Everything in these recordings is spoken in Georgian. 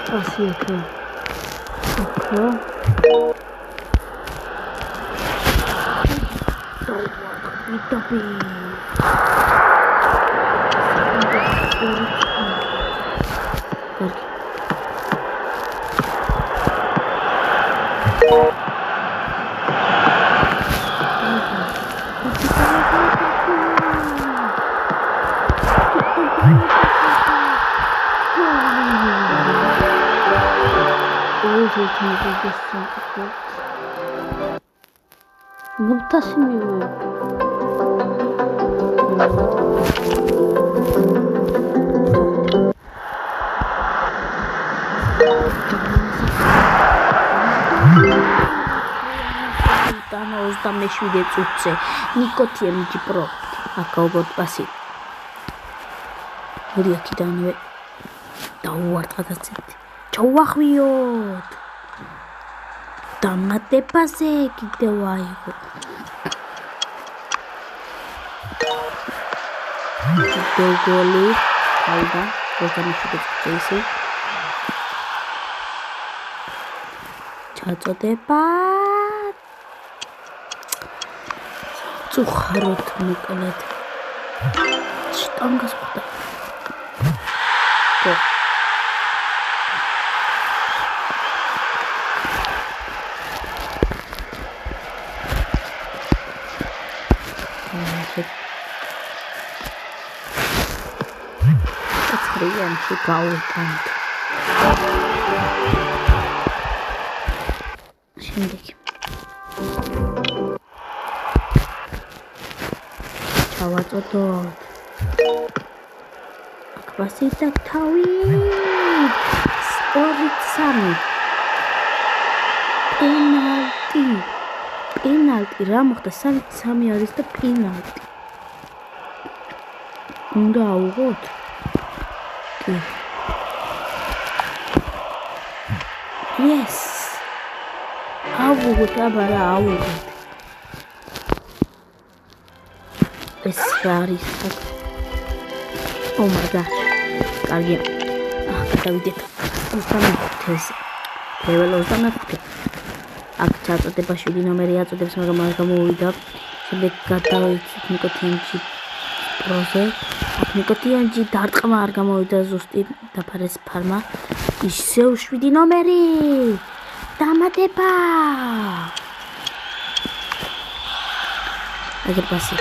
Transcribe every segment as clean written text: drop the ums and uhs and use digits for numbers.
Pasi okay. Meșuide țuțe, nicotie mici pro, acolo pasi. Uria chidane, da uart atațit. Ceauahiot. Damate pase chide oaiu. Chide goli, alda, cosa meșuide țuțe. Ceață de pa. Цухарот мукалет. Штангас худа. Ко. Ацхриен шикаутант. Шиндеки. Чавацотот. Аквасита тави. Спорицами. Пенальти. Რა მოხდა? 3 არის და პენალტი. უნდა აუღოთ? კი. Yes. აუღოთ, აბა რა აუღოთ. ეს რა არის? Oh my gosh. კარგია. გადავიდეთ. 25-ზე. level 25. აქ წაწოდება 7 ნომერი აწოდებს, მაგრამ არ გამოვიდა. შემდეგ გადავიდეთ ნიკოტინჯი პროზე. აქ ნიკოტინჯი დარტყმა არ გამოვიდა, ზუსტი დაფარეს ფარმა. ისევ 7 ნომერი. დამატება. აგერ პასი.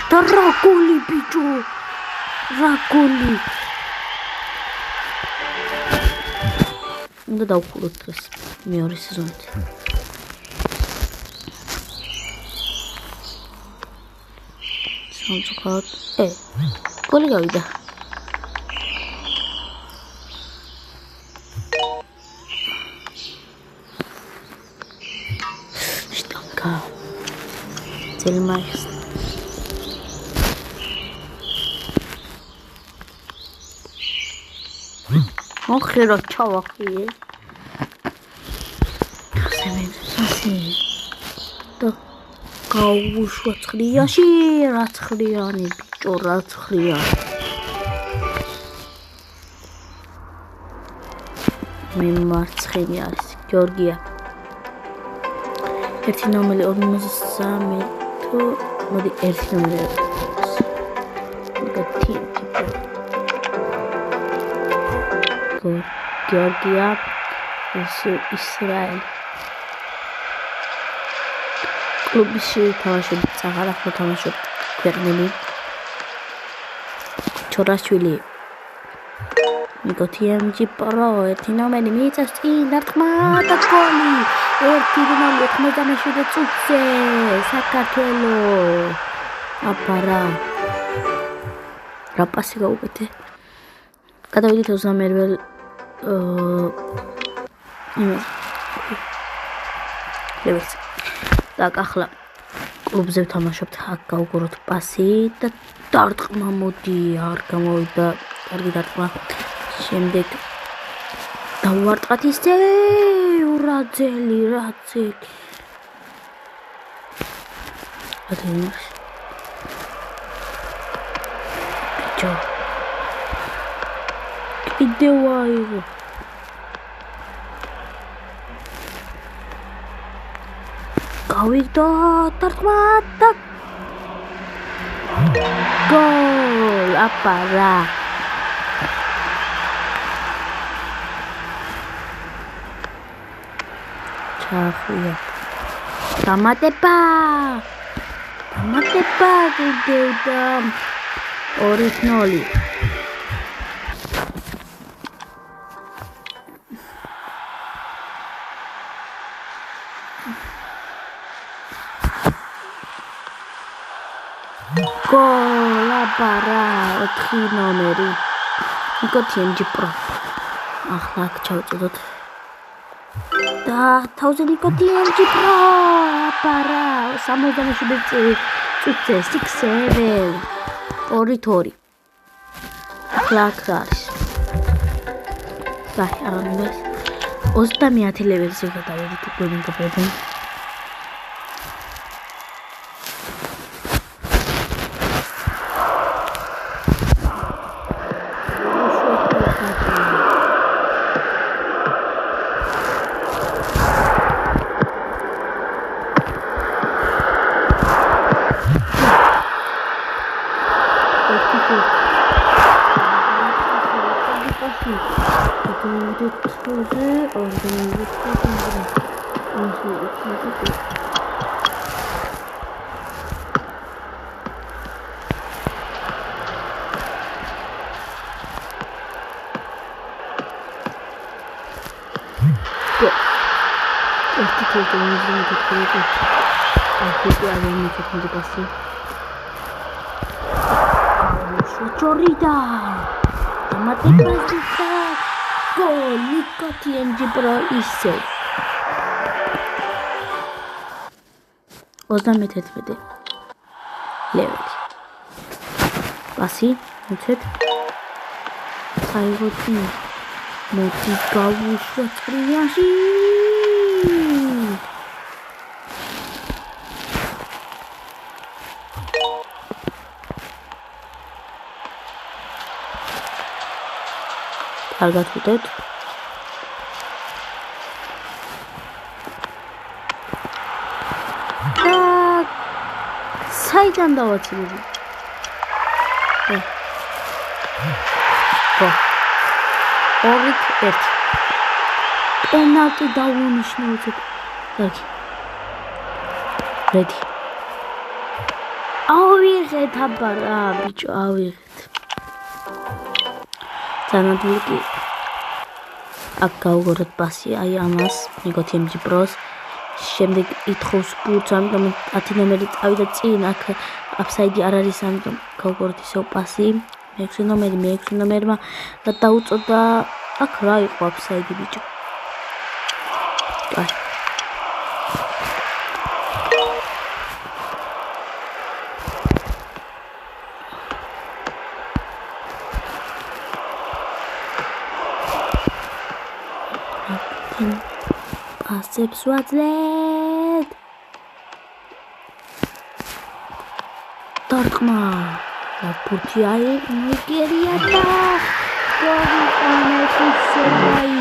Dragoli bicho. Dragoli. უნდა დავხუროთ ეს მეორე სეზონით. სამწუხაროდ, გოლი გავიდა. შტანგა. ზელმაიხს. მოხერო ჩავახიე. ასე. და გაუუშვა ცხრიაში, რა ცხრიანი ბიჭო, რა ცხრიანი. მე მარცხენი არის, გიორგია. ერთი ნომერი 43 თუ მოდი ერთი ნომერი. Georgia, Israel. კლუბში თამაშობ, აღარ ახლა თამაშობ ქვეყნები. ჩორაშვილი. ნიკოტინჯი პრო, ერთი ნომერი მიწევს წინ დარტყმა და გოლი. 1-0 წუთზე საქართველო. აბარა. რა პასი გაუკეთე? გადავიდეთ 21 ლეველს. და ახლა კლუბზე ვთამაშობთ, აქ გავუგოროთ პასი და დარტყმა მოდი, არ გამოვიდა, კარგი დარტყმა. შემდეგ დავუარტყათ ისე, რა ძელი. ადრინოს. ბიჭო. კიდევ აიღო. გავიგდო დარტყმა და გოლ აპარა. ჩახვია. დამატება კიდევ და 2-0. გოლ აპარა 4 ნომერი. ნიკო TMG Pro. ახლა აქ ჩავწოდოთ. და თავზე ნიკო TMG Pro აპარა 67 წუთზე 6-7 2-2. ახლა აქ არის. და ამას 30 ლეველზე გადავედით უკვე მეგობრებო. Chorrita, matemática, Nico TMG Pro ისე. 31 ლეველი. პასი, უცეთ. აიღო წინ. მოდი გავუშვა წრიაში. კარგად ვუტევთ. საიდან დავაცილები? ორით ერთ. პენალტი დაუნიშნე უცებ. კარგი. რედი. ავიღეთ აბარა, ბიჭო, ავიღეთ. Zanadulki აქ გავუგოროთ პასი აი ამას ნიკო TMG Pro-ს შემდეგ ითხოვს ბურთს ამიტომ 10 ნომერი წავიდა წინ აქ აფსაიდი არ არის ამიტომ გავუგოროთ ისევ პასი 6 ნომერმა და დაუწოდა აქ რა იყო აფსაიდი ბიჭო აი Asებს ვაძლევთ. დარტყმა. და ბურთი აი მიგერია და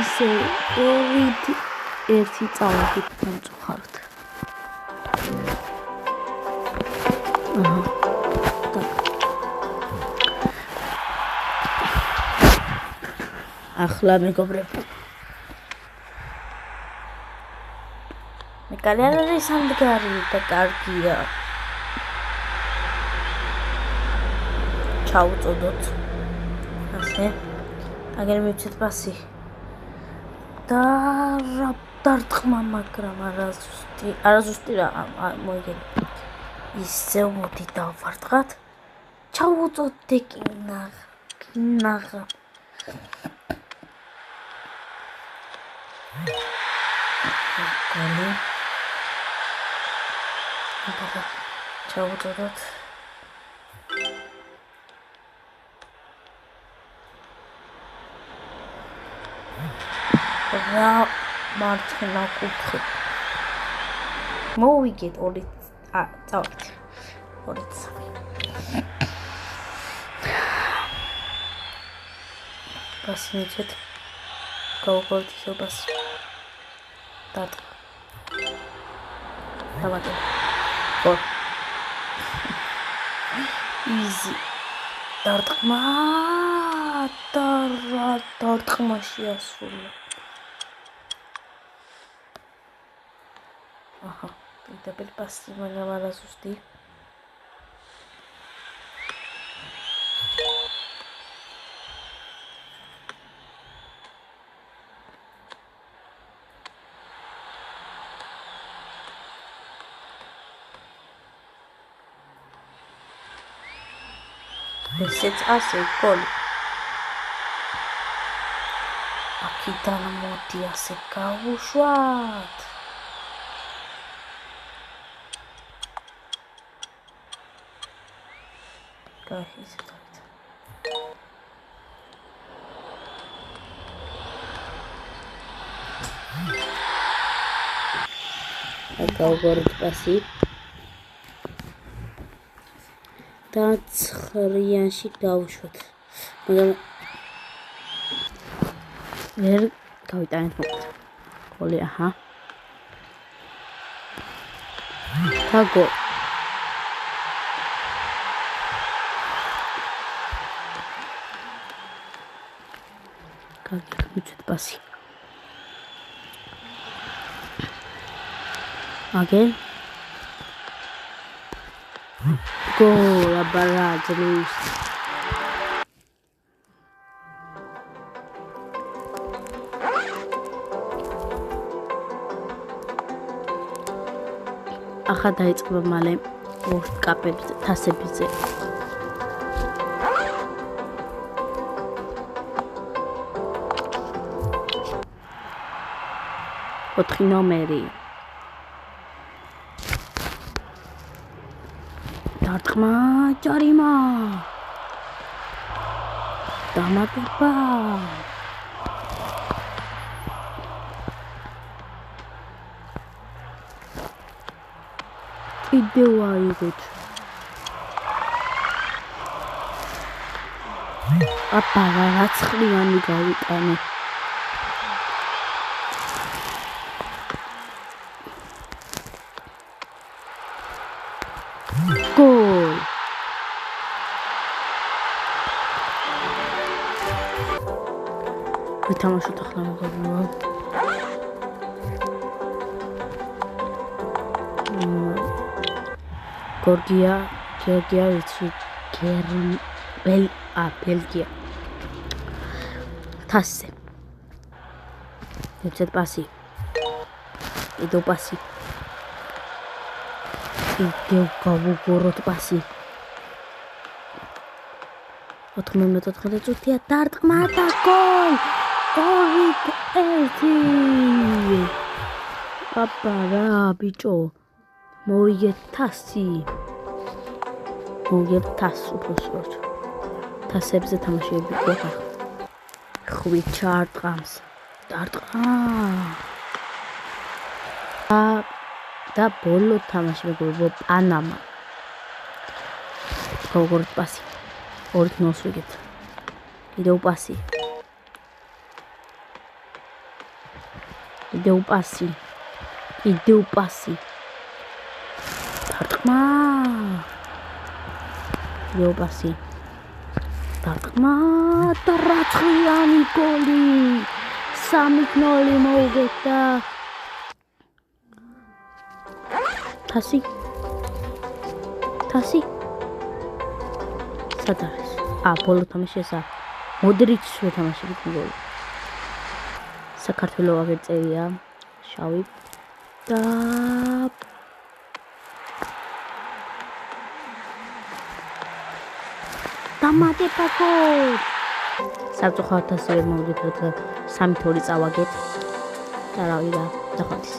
ისე ორით ერთი წავიდით გამწუხართ. ახლა მეგობრებო Galera სამდგარი და კარგია. ჩავუწოდოთ. ასე. აგერ მივცეთ პასი. და რა დარტყმა, მაგრამ არაზუსტი რა მოიგეთ. ისე მოდი დავარტყათ. ჩავუწოდე კინაღა. გოლი ჩავუწოდოთ რა მარცხენა კუთხე მოვიგეთ ორი წავით ორი წავით პასი მიცეთ. გავუყუროთ ისევ პასი. დარტყმა. დავატოვე. გოლ. იზი. დარტყმა და რა დარტყმაში ასრულა. აჰა, დაბელი პასი მაგრამ ზუსტი. ესეც ასე გოლი. აქედან მოდი ასე გავუშვათ. გაიხიზეთ. გავუყუროთ პასი. და ცხრიანში გავუშვათ. მაგრამ ვერ გავიტანეთ მოკლედ. გოლი აჰა. და გოლ. გავიქცეთ პასი. აგენ გოლ აბარაძლის. ახლა დაიწყება მალე World Cup-ებზე, თასებზე. ოთხი ნომერი. დარტყმა, ჯარიმა. დამატება. კიდევ აიღოთ. აბა რა ცხრიანი გავიტანე. გოლ. ვითამაშოთ ახლა მოგებულა. გორგია ვიცი ბელგია. თასზე. ეცეთ პასი. კიდევ პასი. კიდევ გავუგოროთ პასი. 94 წუთია დარტყმა და გოლ. 2-1. აბა რა ბიჭო. მოიგეთ თასი. მოიგეთ თასს უბრალოდ. თასებზე თამაშები გვაქვს. ხვი ჩარტყამს. დარტყმა. და ბოლო თამაში მეგობრებო პანამა. გავუგოროთ პასი. 2-0 ვიგეთ. კიდევ პასი. კიდევ პასი. კიდევ პასი. დარტყმა. კიდევ პასი. დარტყმა და რა ცხრიანი გოლი. 3-0 მოუგეთ და თასი. სად არის? ბოლო თამაში ესა. მოდრიჩს თამაშებით გოლი. საქართველო აგერწერია. შავი და დამატება გოლ. საბჭოხალთასი ვერ მოვიდეთ, რადგან 3-2 წავაგეთ. და რავი და დახვალეს.